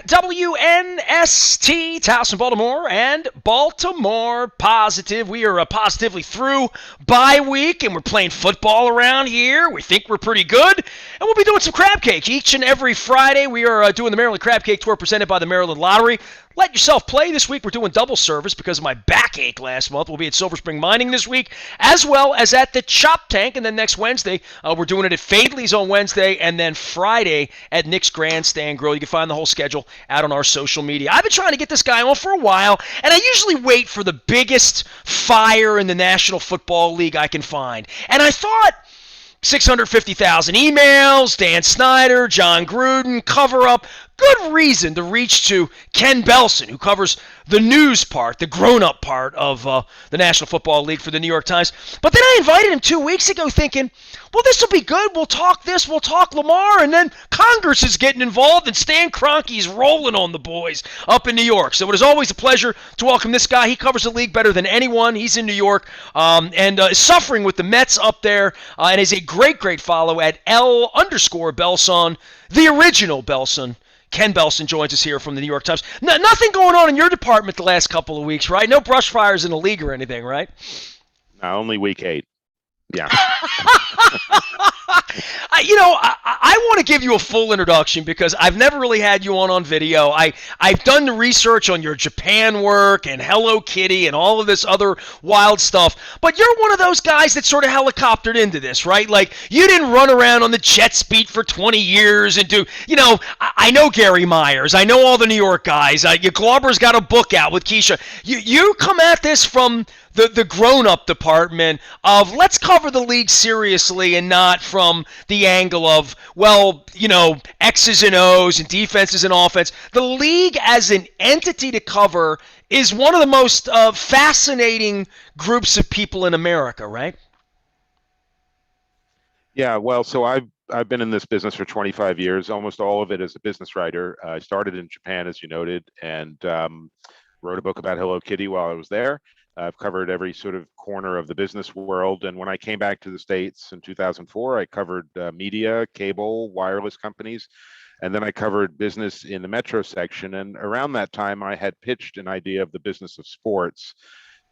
WNST, Towson, Baltimore, and Baltimore Positive. We are positively through bye week, and we're playing football around here. We think we're pretty good, and we'll be doing some crab cake each and every Friday. We are doing the Maryland Crab Cake Tour presented by the Maryland Lottery. Let yourself play this week. We're doing double service because of my backache last month. We'll be at Silver Spring Mining this week, as well as at the Chop Tank. And then next Wednesday, we're doing it at Fadley's on Wednesday, and then Friday at Nick's Grandstand Grill. You can find the whole schedule out on our social media. I've been trying to get this guy on for a while, and I usually wait for the biggest fire in the National Football League I can find. And I thought 650,000 emails, Dan Snyder, John Gruden, cover-up. Good reason to reach to Ken Belson, who covers the news part, the grown-up part of the National Football League for the New York Times. But then I invited him 2 weeks ago thinking, well, this will be good. We'll talk this, we'll talk Lamar, and then Congress is getting involved, and Stan Kroenke's rolling on the boys up in New York. So it is always a pleasure to welcome this guy. He covers the league better than anyone. He's in New York and is suffering with the Mets up there, and is a great, great follow at L_Belson, the original Belson. Ken Belson joins us here from the New York Times. Nothing going on in your department the last couple of weeks, right? No brush fires in the league or anything, right? No, only week 8. Yeah. I want to give you a full introduction because I've never really had you on video. I've done the research on your Japan work and Hello Kitty and all of this other wild stuff. But you're one of those guys that sort of helicoptered into this, right? Like, you didn't run around on the Jets beat for 20 years and do, I know Gary Myers. I know all the New York guys. Glauber's got a book out with Keisha. You come at this from the grown-up department of let's cover the league seriously and not from the angle of, X's and O's and defenses and offense. The league as an entity to cover is one of the most fascinating groups of people in America, right? Yeah, well, so I've been in this business for 25 years, almost all of it as a business writer. I started in Japan, as you noted, and wrote a book about Hello Kitty while I was there. I've covered every sort of corner of the business world. And when I came back to the States in 2004, I covered media, cable, wireless companies. And then I covered business in the metro section. And around that time, I had pitched an idea of the business of sports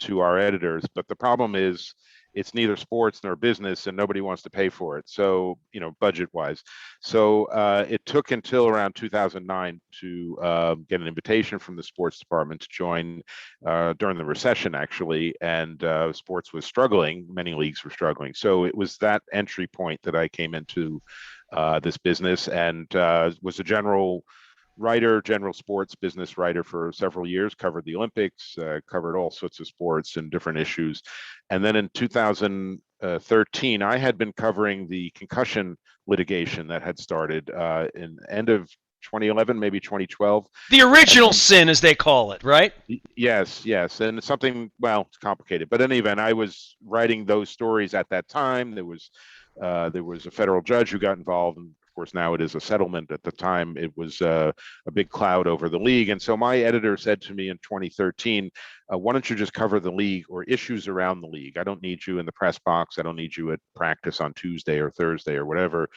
to our editors. But the problem is it's neither sports nor business, and nobody wants to pay for it. So, budget-wise. So it took until around 2009 to get an invitation from the sports department to join during the recession, actually. And sports was struggling. Many leagues were struggling. So it was that entry point that I came into this business and was a general sports business writer for several years, covered the Olympics, covered all sorts of sports and different issues. And then in 2013, I had been covering the concussion litigation that had started in end of 2011, maybe 2012. The original sin, as they call it, right? Yes. And it's something, it's complicated. But in any event, I was writing those stories at that time. There was a federal judge who got involved, and of course, now it is a settlement. At the time, it was a big cloud over the league. And so my editor said to me in 2013, why don't you just cover the league or issues around the league? I don't need you in the press box. I don't need you at practice on Tuesday or Thursday or whatever.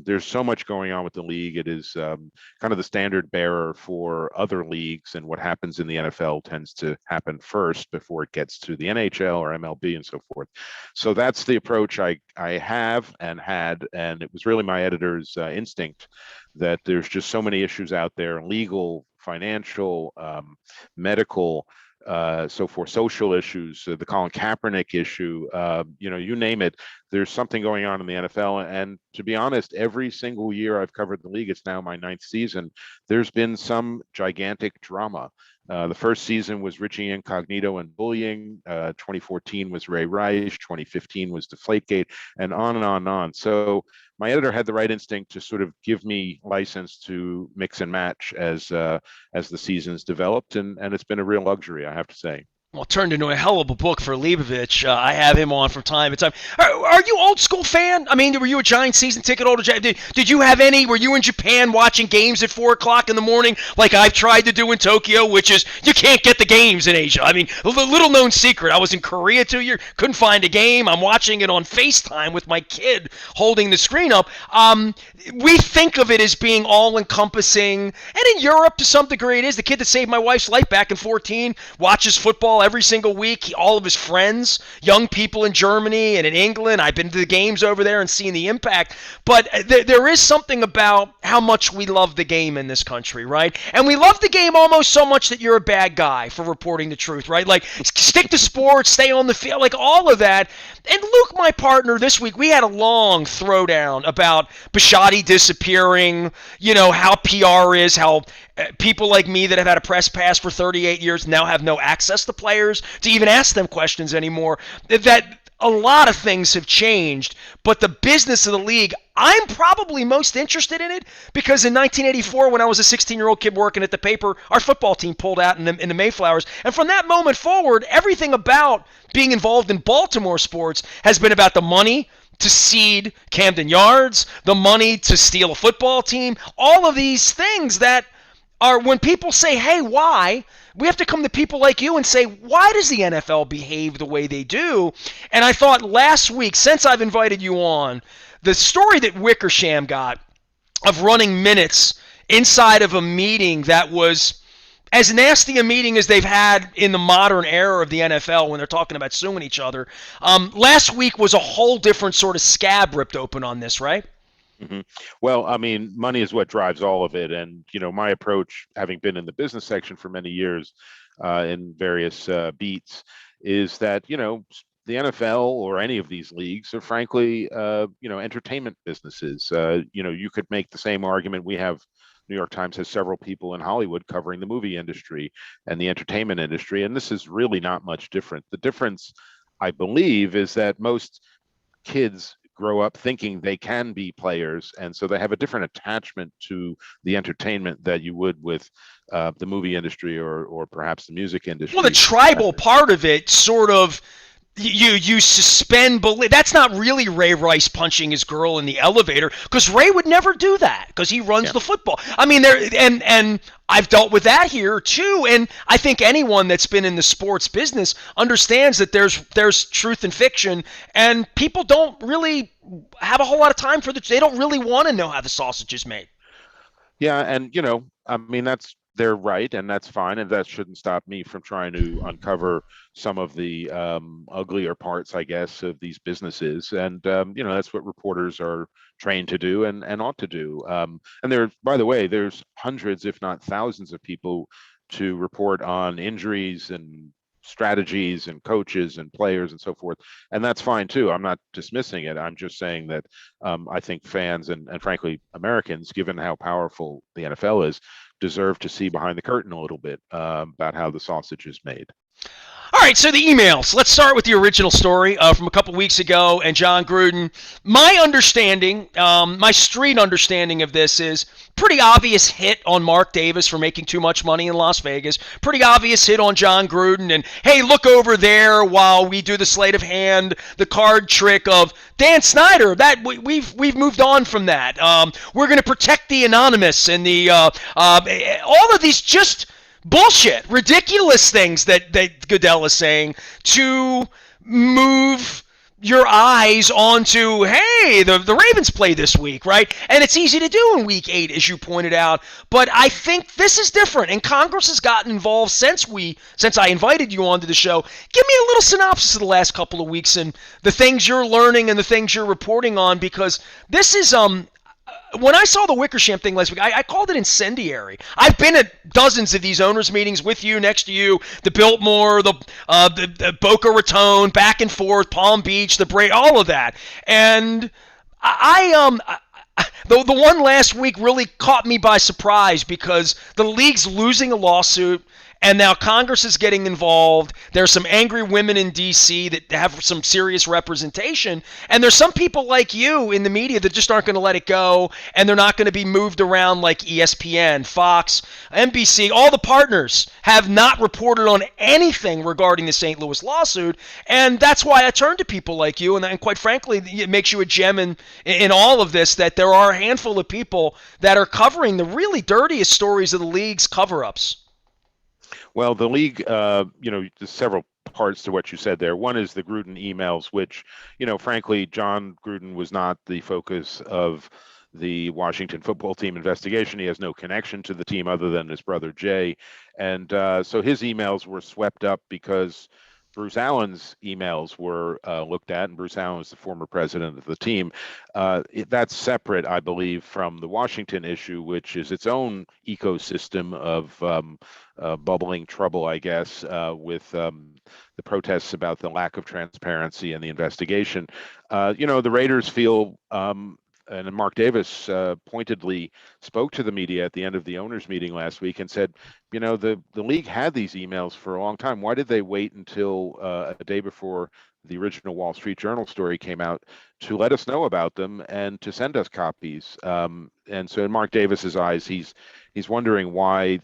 There's so much going on with the league. It is kind of the standard bearer for other leagues, and what happens in the NFL tends to happen first before it gets to the NHL or MLB and so forth. So that's the approach I have and had, and it was really my editor's instinct that there's just so many issues out there, legal, financial, medical, so for social issues, the Colin Kaepernick issue, you name it, there's something going on in the NFL. And to be honest, every single year I've covered the league, it's now my 9th season, there's been some gigantic drama. The first season was Richie Incognito and bullying. 2014 was Ray Rice. 2015 was Deflategate, and on and on and on. So my editor had the right instinct to sort of give me license to mix and match as the seasons developed, and it's been a real luxury, I have to say. Well, it turned into a hell of a book for Leibovich. I have him on from time to time. Are you old school fan? I mean, were you a Giants season ticket holder? Did you have any? Were you in Japan watching games at 4 o'clock in the morning like I've tried to do in Tokyo, which is you can't get the games in Asia? I mean, a little known secret. I was in Korea 2 years, couldn't find a game. I'm watching it on FaceTime with my kid holding the screen up. we think of it as being all encompassing, and in Europe to some degree it is. The kid that saved my wife's life back in 14 watches football every single week. All of his friends, young people in Germany and in England, I've been to the games over there and seen the impact. But there is something about how much we love the game in this country, right? And we love the game almost so much that you're a bad guy for reporting the truth, right? Like, stick to sports, stay on the field, like all of that. And Luke, my partner, this week, we had a long throwdown about Bisciotti disappearing, how PR is, how people like me that have had a press pass for 38 years now have no access to players to even ask them questions anymore. That a lot of things have changed, but the business of the league, I'm probably most interested in it because in 1984, when I was a 16-year-old kid working at the paper, our football team pulled out in the Mayflowers. And from that moment forward, everything about being involved in Baltimore sports has been about the money to seed Camden Yards, the money to steal a football team, all of these things that are, when people say, hey, why? We have to come to people like you and say, why does the NFL behave the way they do? And I thought last week, since I've invited you on, the story that Wickersham got of running minutes inside of a meeting that was as nasty a meeting as they've had in the modern era of the NFL when they're talking about suing each other. Last week was a whole different sort of scab ripped open on this, right? Mm-hmm. Well, I mean, money is what drives all of it. And, my approach, having been in the business section for many years in various beats, is that, the NFL or any of these leagues are frankly, entertainment businesses. You could make the same argument. We have New York Times has several people in Hollywood covering the movie industry and the entertainment industry. And this is really not much different. The difference, I believe, is that most kids grow up thinking they can be players, and so they have a different attachment to the entertainment that you would with the movie industry or perhaps the music industry. Well, the tribal part of it sort of you suspend belief. That's not really Ray Rice punching his girl in the elevator, because Ray would never do that because he runs the football. I mean, and I've dealt with that here too, and I think anyone that's been in the sports business understands that there's truth and fiction, and people don't really have a whole lot of time for they don't really want to know how the sausage is made. Yeah, and I mean, they're right, and that's fine, and that shouldn't stop me from trying to uncover some of the uglier parts, I guess, of these businesses. And that's what reporters are trained to do and ought to do. And by the way, there's hundreds, if not thousands, of people to report on injuries and strategies and coaches and players and so forth, and that's fine too. I'm not dismissing it. I'm just saying that I think fans and frankly Americans, given how powerful the NFL is, deserve to see behind the curtain a little bit about how the sausage is made. All right, so the emails. Let's start with the original story from a couple weeks ago and John Gruden. My understanding, my street understanding of this is pretty obvious hit on Mark Davis for making too much money in Las Vegas. Pretty obvious hit on John Gruden. And, hey, look over there while we do the sleight of hand, the card trick of Dan Snyder. That we've moved on from that. We're going to protect the anonymous and the all of these just bullshit, ridiculous things that Goodell is saying to move your eyes onto, hey, the Ravens play this week, right? And it's easy to do in week 8, as you pointed out. But I think this is different, and Congress has gotten involved since I invited you onto the show. Give me a little synopsis of the last couple of weeks and the things you're learning and the things you're reporting on, because this is when I saw the Wickersham thing last week, I called it incendiary. I've been at dozens of these owners' meetings with you, next to you, the Biltmore, the Boca Raton, back and forth, Palm Beach, the Bray, all of that. And the one last week really caught me by surprise because the league's losing a lawsuit. And now Congress is getting involved. There's some angry women in D.C. that have some serious representation. And there's some people like you in the media that just aren't going to let it go. And they're not going to be moved around like ESPN, Fox, NBC. All the partners have not reported on anything regarding the St. Louis lawsuit. And that's why I turn to people like you. And quite frankly, it makes you a gem in all of this, that there are a handful of people that are covering the really dirtiest stories of the league's cover-ups. Well, the league, there's several parts to what you said there. One is the Gruden emails, which, frankly, John Gruden was not the focus of the Washington football team investigation. He has no connection to the team other than his brother Jay. And so his emails were swept up because Bruce Allen's emails were looked at, and Bruce Allen was the former president of the team. That's separate, I believe, from the Washington issue, which is its own ecosystem of bubbling trouble, I guess, with the protests about the lack of transparency and the investigation. The Raiders feel, and Mark Davis pointedly spoke to the media at the end of the owners' meeting last week and said, the league had these emails for a long time. Why did they wait until a day before the original Wall Street Journal story came out to let us know about them and to send us copies? And so in Mark Davis's eyes, he's wondering why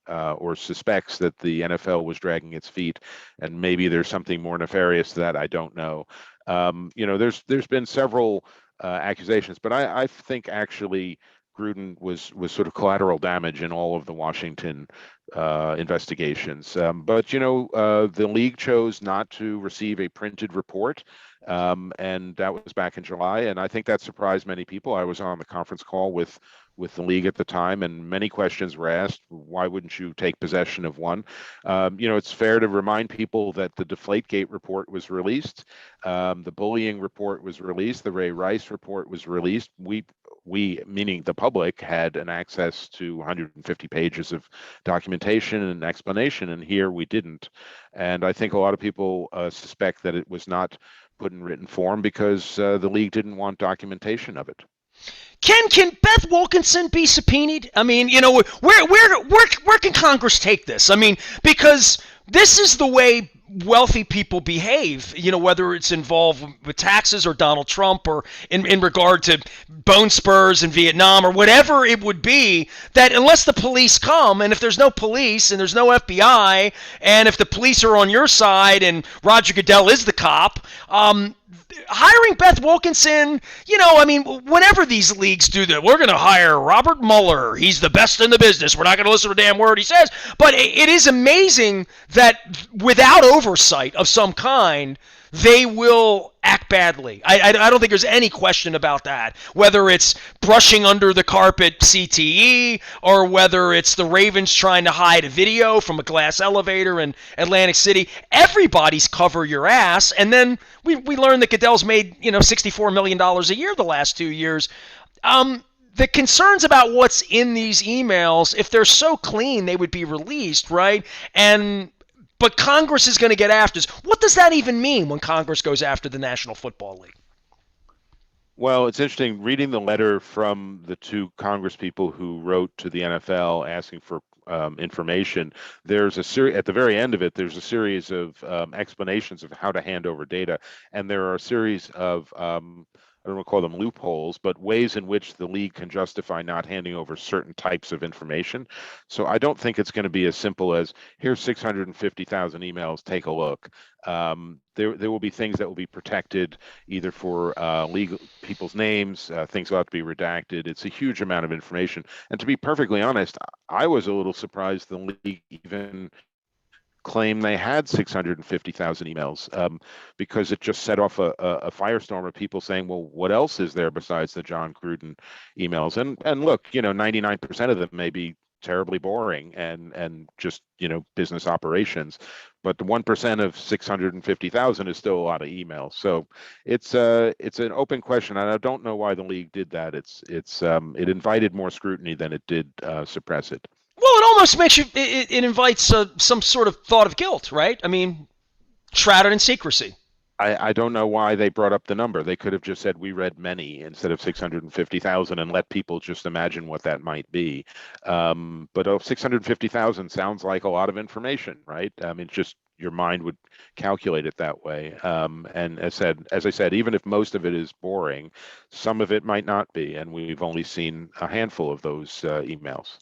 or suspects that the NFL was dragging its feet, and maybe there's something more nefarious to that. I don't know. There's been several accusations, but I think actually Gruden was sort of collateral damage in all of the Washington investigations. But the league chose not to receive a printed report, and that was back in July. And I think that surprised many people. I was on the conference call with the league at the time, and many questions were asked. Why wouldn't you take possession of one? It's fair to remind people that the Deflategate report was released. The bullying report was released. The Ray Rice report was released. We, meaning the public, had an access to 150 pages of documentation and explanation, and here we didn't. And I think a lot of people suspect that it was not put in written form because the league didn't want documentation of it. Can Beth Wilkinson be subpoenaed? I mean, where can Congress take this? I mean, because this is the way wealthy people behave, whether it's involved with taxes or Donald Trump or in regard to bone spurs in Vietnam or whatever it would be, that unless the police come, and if there's no police and there's no FBI, and if the police are on your side and Roger Goodell is the cop, hiring Beth Wilkinson, whenever these leagues do that, we're going to hire Robert Mueller. He's the best in the business. We're not going to listen to a damn word he says. But it is amazing that without oversight of some kind, they will act badly. I don't think there's any question about that. Whether it's brushing under the carpet CTE or whether it's the Ravens trying to hide a video from a glass elevator in Atlantic City, everybody's cover your ass. And then we learned that Goodell's made $64 million a year the last 2 years. The concerns about what's in these emails, if they're so clean, they would be released, right? But Congress is going to get after this. What does that even mean when Congress goes after the National Football League? Well, it's interesting reading the letter from the two Congress people who wrote to the NFL asking for information. There's a series at the very end of it. There's a series of explanations of how to hand over data, and there are a series of I don't want to call them loopholes, but ways in which the league can justify not handing over certain types of information. So I don't think it's going to be as simple as here's 650,000 emails, take a look. There will be things that will be protected either for legal people's names, things will have to be redacted. It's a huge amount of information. And to be perfectly honest, I was a little surprised the league even claim they had 650,000 emails because it just set off a firestorm of people saying, well, what else is there besides the John Gruden emails? And look, 99% of them may be terribly boring and just, business operations, but the 1% of 650,000 is still a lot of emails. So it's an open question, and I don't know why the league did that. It invited more scrutiny than it did suppress it. Well, it almost makes you, it invites some sort of thought of guilt, right? I mean, shrouded in secrecy. I don't know why they brought up the number. They could have just said we read many instead of 650,000 and let people just imagine what that might be. But 650,000 sounds like a lot of information, right? I mean, just your mind would calculate it that way. And as I said, even if most of it is boring, some of it might not be. And we've only seen a handful of those emails.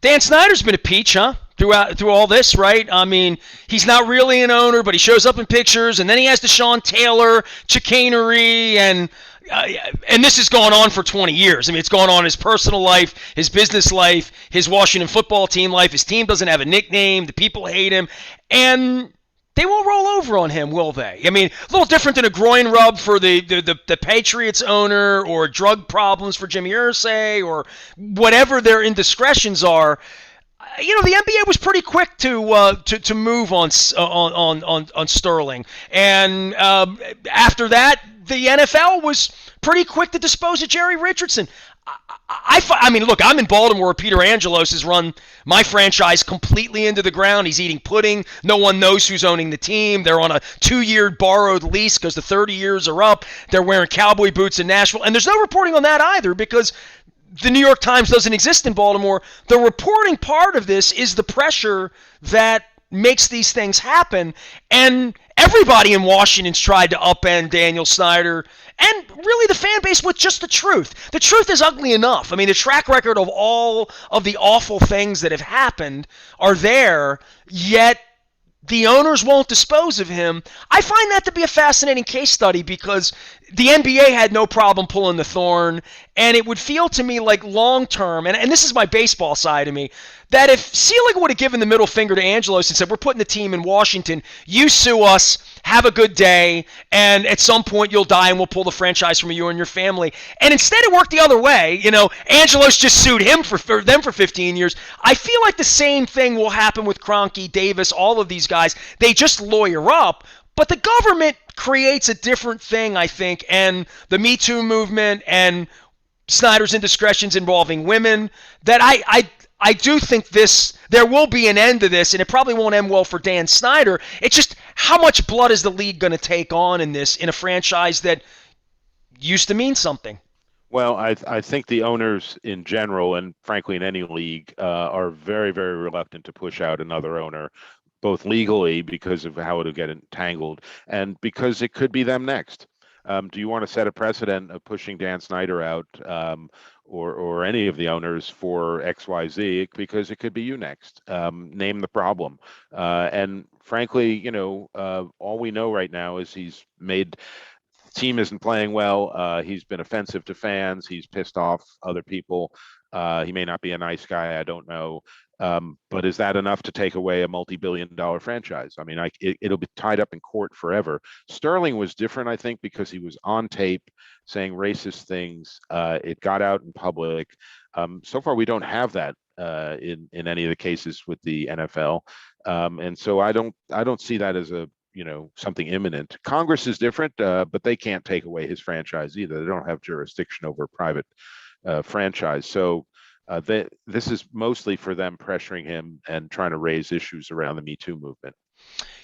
Dan Snyder's been a peach, huh? Through all this, right? I mean, he's not really an owner, but he shows up in pictures, and then he has the Sean Taylor chicanery, and this has gone on for 20 years. I mean, it's gone on in his personal life, his business life, his Washington football team life. His team doesn't have a nickname. The people hate him. And they won't roll over on him, will they? I mean, a little different than a groin rub for the Patriots owner, or drug problems for Jimmy Irsay, or whatever their indiscretions are. The NBA was pretty quick to move on Sterling, and after that, the NFL was pretty quick to dispose of Jerry Richardson. I mean, look, I'm in Baltimore where Peter Angelos has run my franchise completely into the ground. He's eating pudding. No one knows who's owning the team. They're on a 2-year borrowed lease because the 30 years are up. They're wearing cowboy boots in Nashville. And there's no reporting on that either because the New York Times doesn't exist in Baltimore. The reporting part of this is the pressure that makes these things happen. And everybody in Washington's tried to upend Daniel Snyder, and really the fan base, with just the truth. The truth is ugly enough. I mean, the track record of all of the awful things that have happened are there, yet the owners won't dispose of him. I find that to be a fascinating case study because the NBA had no problem pulling the thorn, and it would feel to me like long-term, and this is my baseball side of me, that if Selig would have given the middle finger to Angelos and said, we're putting the team in Washington, you sue us, have a good day, and at some point you'll die and we'll pull the franchise from you and your family. And instead it worked the other way. Angelos just sued him for them for 15 years. I feel like the same thing will happen with Kroenke, Davis, all of these guys. They just lawyer up, but the government creates a different thing, I think, and the Me Too movement and Snyder's indiscretions involving women, that I do think there will be an end to this, and it probably won't end well for Dan Snyder. It's just how much blood is the league going to take on in this, in a franchise that used to mean something? Well, I think the owners in general, and frankly in any league, are very, very reluctant to push out another owner, both legally because of how it'll get entangled and because it could be them next. Do you want to set a precedent of pushing Dan Snyder out, or any of the owners for XYZ, because it could be you next? Name the problem. And frankly, all we know right now is he's made the team isn't playing well. He's been offensive to fans. He's pissed off other people. He may not be a nice guy. I don't know. But is that enough to take away a multi-billion-dollar franchise? I mean, it'll be tied up in court forever. Sterling was different, I think, because he was on tape saying racist things. It got out in public. So far, we don't have that in any of the cases with the NFL, and so I don't see that as something imminent. Congress is different, but they can't take away his franchise either. They don't have jurisdiction over a private franchise. So. This is mostly for them pressuring him and trying to raise issues around the Me Too movement.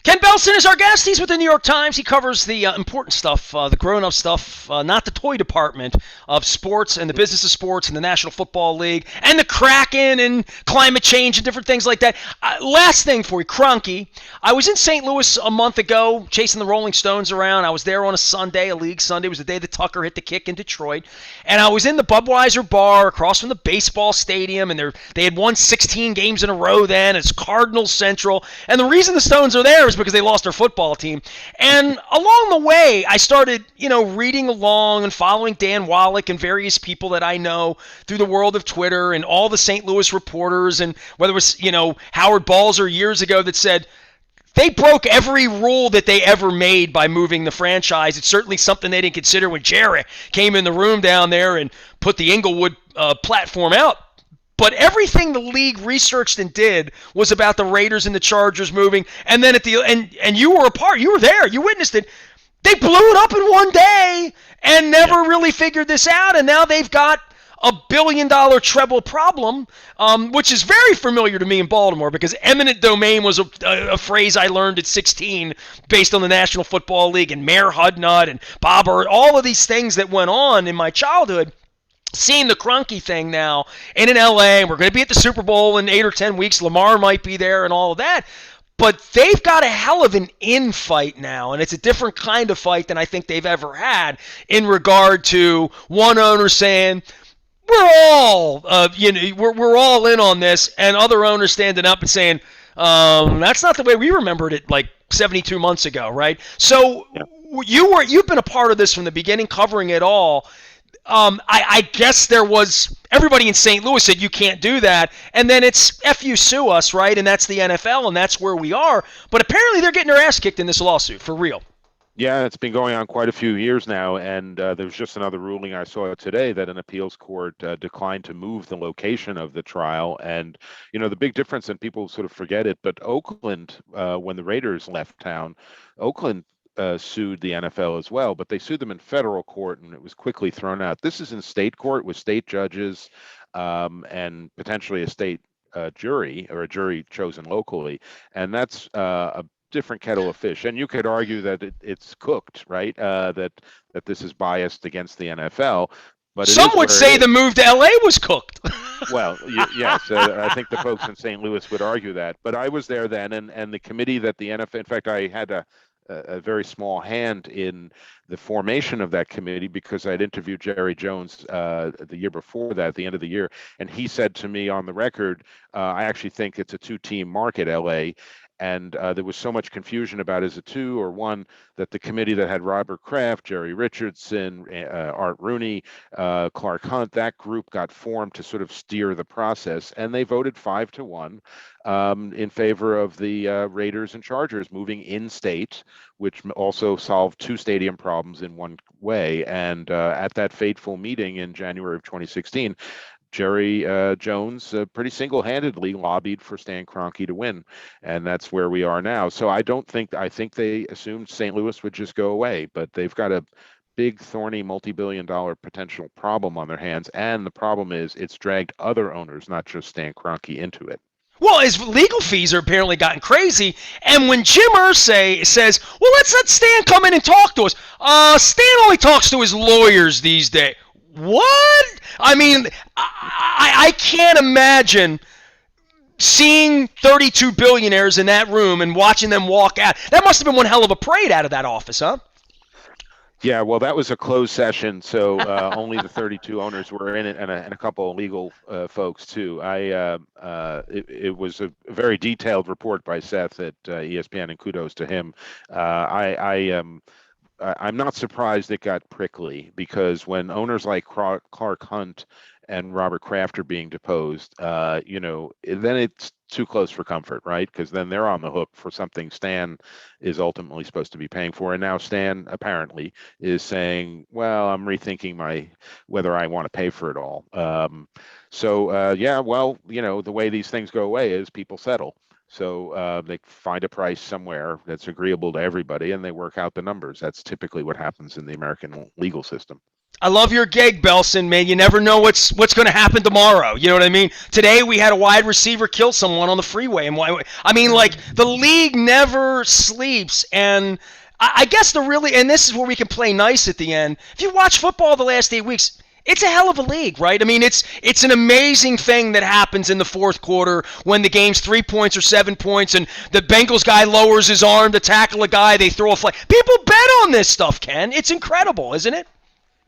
Ken Belson is our guest. He's with the New York Times. He covers the important stuff, the grown-up stuff, not the toy department of sports and the business of sports and the National Football League and the Kraken and climate change and different things like that. Last thing for you, Kroenke. I was in St. Louis a month ago chasing the Rolling Stones around. I was there on a Sunday, a league Sunday. It was the day that Tucker hit the kick in Detroit. And I was in the Budweiser bar across from the baseball stadium, and they had won 16 games in a row then. It's Cardinals Central. And the reason the Stones are there is because they lost their football team. And along the way, I started, reading along and following Dan Wallach and various people that I know through the world of Twitter and all the St. Louis reporters, and whether it was, Howard Balzer years ago that said they broke every rule that they ever made by moving the franchise. It's certainly something they didn't consider when Jerry came in the room down there and put the Inglewood platform out. But everything the league researched and did was about the Raiders and the Chargers moving. And then and you were a part. You were there. You witnessed it. They blew it up in one day and never really figured this out. And now they've got $1 billion treble problem, which is very familiar to me in Baltimore because eminent domain was a phrase I learned at 16 based on the National Football League and Mayor Hudnut and Bob Hurt, all of these things that went on in my childhood. Seeing the Kroenke thing now in LA, and we're going to be at the Super Bowl in 8 or 10 weeks. Lamar might be there and all of that. But they've got a hell of an in-fight now, and it's a different kind of fight than I think they've ever had in regard to one owner saying, we're all, we're all in on this, and other owners standing up and saying, that's not the way we remembered it like 72 months ago, right? So you've been a part of this from the beginning, covering it all. I guess there was everybody in St. Louis said you can't do that, and then it's F you sue us, right? And that's the NFL, and that's where we are. But apparently they're getting their ass kicked in this lawsuit for real. Yeah, it's been going on quite a few years now, and there's just another ruling I saw today that an appeals court declined to move the location of the trial. And the big difference, and people sort of forget it, but Oakland, when the Raiders left town, Oakland sued the NFL as well, but they sued them in federal court, and it was quickly thrown out. This is in state court with state judges and potentially a state jury or a jury chosen locally, and that's a different kettle of fish. And you could argue that it's cooked, right? That this is biased against the NFL. But some would say the move to LA was cooked. Well, yes, I think the folks in St. Louis would argue that. But I was there then, and the committee that the NFL, in fact, I had a very small hand in the formation of that committee because I'd interviewed Jerry Jones the year before that, at the end of the year, and he said to me on the record, I actually think it's a two-team market, LA. And there was so much confusion about is it two or one that the committee that had Robert Kraft, Jerry Richardson, Art Rooney, Clark Hunt, that group got formed to sort of steer the process, and they voted 5-1 in favor of the Raiders and Chargers moving in state, which also solved two stadium problems in one way. And at that fateful meeting in January of 2016, Jerry Jones pretty single-handedly lobbied for Stan Kroenke to win, and that's where we are now. So I think they assumed St. Louis would just go away, but they've got a big, thorny, multi-billion-dollar potential problem on their hands, and the problem is it's dragged other owners, not just Stan Kroenke, into it. Well, his legal fees are apparently gotten crazy, and when Jim Irsay says, well, let's let Stan come in and talk to us, Stan only talks to his lawyers these days. What? I mean, I can't imagine seeing 32 billionaires in that room and watching them walk out. That must have been one hell of a parade out of that office, huh? Yeah, well, that was a closed session, so only the 32 owners were in it, and a couple of legal folks too. It was a very detailed report by Seth at ESPN, and kudos to him. I'm not surprised it got prickly, because when owners like Clark Hunt and Robert Kraft are being deposed, then it's too close for comfort, right? Because then they're on the hook for something Stan is ultimately supposed to be paying for. And now Stan apparently is saying, well, I'm rethinking whether I want to pay for it all. The way these things go away is people settle. So they find a price somewhere that's agreeable to everybody, and they work out the numbers. That's typically what happens in the American legal system. I love your gig, Belson, man. You never know what's going to happen tomorrow. You know what I mean? Today we had a wide receiver kill someone on the freeway. And the league never sleeps. And I guess and this is where we can play nice at the end. If you watch football the last 8 weeks, it's a hell of a league, right? I mean, it's an amazing thing that happens in the fourth quarter when the game's 3 points or 7 points and the Bengals guy lowers his arm to tackle a guy, they throw a flag. People bet on this stuff, Ken. It's incredible, isn't it?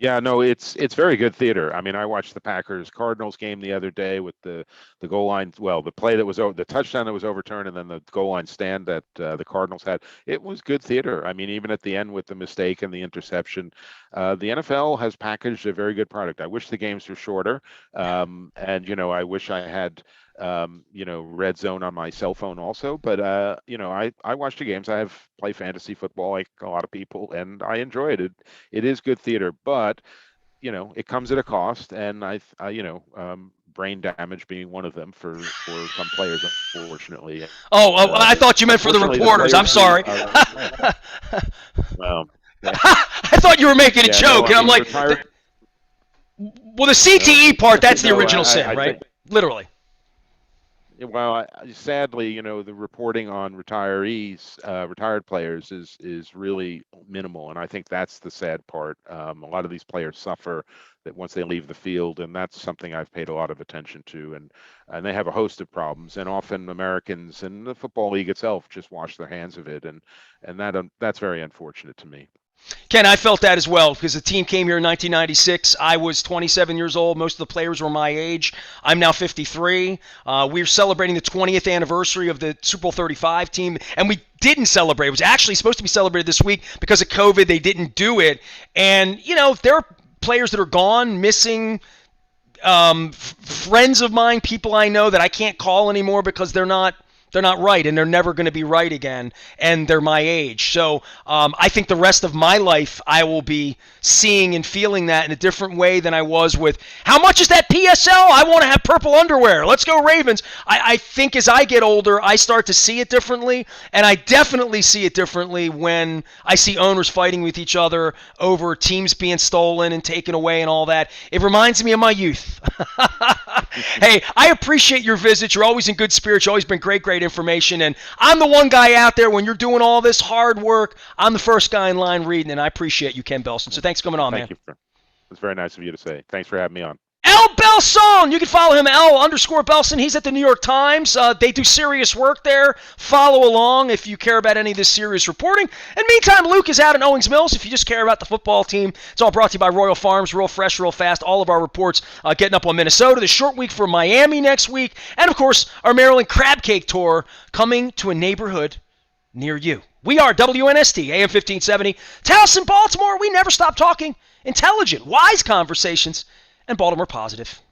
Yeah, no, it's very good theater. I mean, I watched the Packers-Cardinals game the other day with the goal line. Well, the play that was the touchdown that was overturned, and then the goal line stand that the Cardinals had. It was good theater. I mean, even at the end with the mistake and the interception, the NFL has packaged a very good product. I wish the games were shorter, and I wish I had red zone on my cell phone also. But I watch the games. I play fantasy football like a lot of people, and I enjoy it. It is good theater, but it comes at a cost, and brain damage being one of them for some players, unfortunately. I thought you meant for the reporters. I'm sorry. Well, I thought you were making a joke, and I'm like, retired. Well, the CTE part, that's the original sin, right? Literally. Well, sadly, the reporting on retired players is really minimal, and I think that's the sad part. A lot of these players suffer that once they leave the field, and that's something I've paid a lot of attention to. And they have a host of problems, and often Americans and the Football League itself just wash their hands of it, and that's very unfortunate to me. Ken, I felt that as well because the team came here in 1996. I was 27 years old. Most of the players were my age. I'm now 53. We're celebrating the 20th anniversary of the Super Bowl 35 team, and we didn't celebrate. It was actually supposed to be celebrated this week because of COVID. They didn't do it. And, there are players that are gone, missing friends of mine, people I know that I can't call anymore because they're not right, and they're never going to be right again, and they're my age. So I think the rest of my life I will be seeing and feeling that in a different way than I was with, how much is that PSL? I want to have purple underwear. Let's go Ravens. I think as I get older, I start to see it differently, and I definitely see it differently when I see owners fighting with each other over teams being stolen and taken away and all that. It reminds me of my youth. Hey, I appreciate your visit. You're always in good spirits. You've always been great information, and I'm the one guy out there when you're doing all this hard work. I'm the first guy in line reading, and I appreciate you, Ken Belson. So thanks for coming on, man. Thank you. It's very nice of you to say. Thanks for having me on. L. Belson! You can follow him, L_Belson. He's at the New York Times. They do serious work there. Follow along if you care about any of this serious reporting. And meantime, Luke is out in Owings Mills. If you just care about the football team, it's all brought to you by Royal Farms. Real fresh, real fast. All of our reports getting up on Minnesota. The short week for Miami next week. And, of course, our Maryland Crab Cake Tour coming to a neighborhood near you. We are WNST, AM 1570. Towson, Baltimore. We never stop talking. Intelligent, wise conversations. And Baltimore positive.